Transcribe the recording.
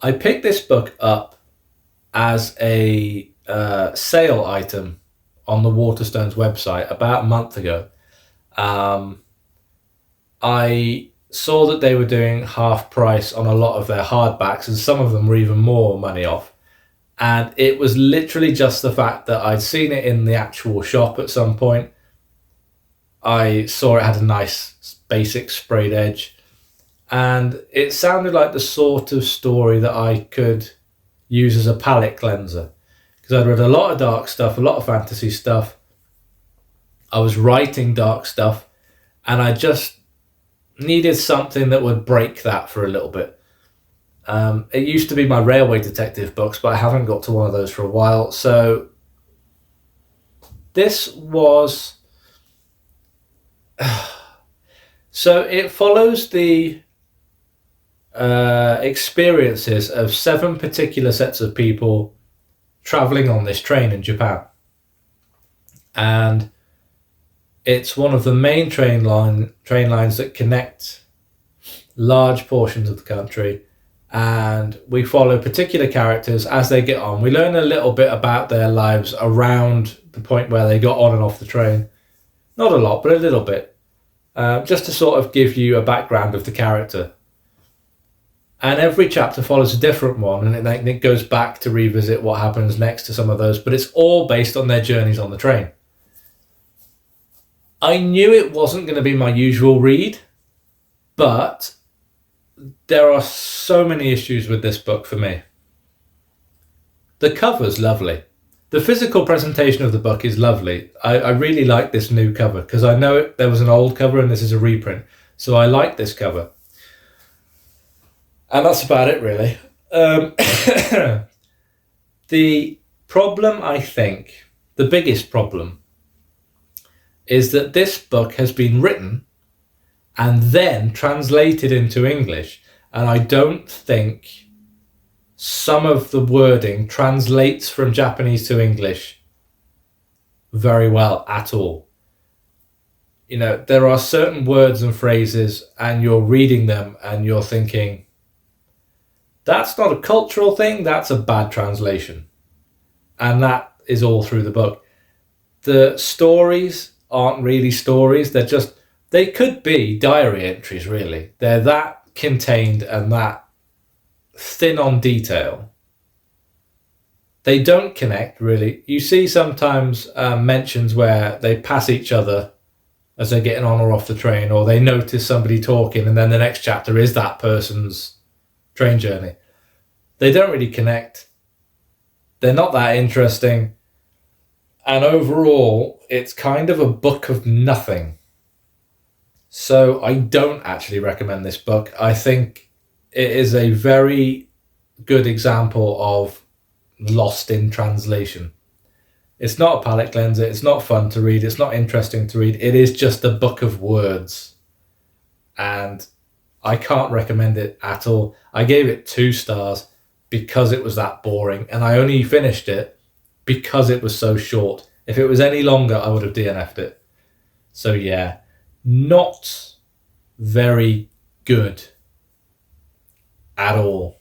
I picked this book up as a sale item on the Waterstones website about a month ago. Um, I saw that they were doing half price on a lot of their hardbacks, and some of them were even more money off. And it was literally just the fact that I'd seen it in the actual shop at some point. I saw it had a nice basic sprayed edge, and it sounded like the sort of story that I could use as a palette cleanser. Because I'd read a lot of dark stuff, a lot of fantasy stuff. I was writing dark stuff, and I just needed something that would break that for a little bit. It used to be my railway detective books, but I haven't got to one of those for a while. So this was... So it follows the experiences of 7 particular sets of people traveling on this train in Japan. And it's one of the main train lines that connect large portions of the country. And we follow particular characters as they get on. We learn a little bit about their lives around the point where they got on and off the train. Not a lot, but a little bit. Just to sort of give you a background of the character. And every chapter follows a different one, and it goes back to revisit what happens next to some of those, but it's all based on their journeys on the train. I knew it wasn't going to be my usual read, but there are so many issues with this book for me. The cover's lovely. The physical presentation of the book is lovely. I really like this new cover, because I know there was an old cover and this is a reprint. So I like this cover. And that's about it, really. The problem, I think, the biggest problem, is that this book has been written and then translated into English. And I don't think some of the wording translates from Japanese to English very well at all. You know, there are certain words and phrases, and you're reading them and you're thinking, that's not a cultural thing, that's a bad translation. And that is all through the book. The stories aren't really stories, they could be diary entries, really. They're that contained and that thin on detail. They don't connect, really. You see sometimes mentions where they pass each other as they're getting on or off the train, or they notice somebody talking, and then the next chapter is that person's train journey. They don't really connect. They're not that interesting. And overall, it's kind of a book of nothing. So I don't actually recommend this book. I think it is a very good example of lost in translation. It's not a palette cleanser. It's not fun to read. It's not interesting to read. It is just a book of words. And I can't recommend it at all. I gave it 2 stars because it was that boring. And I only finished it because it was so short. If it was any longer, I would have DNF'd it. So yeah, not very good at all.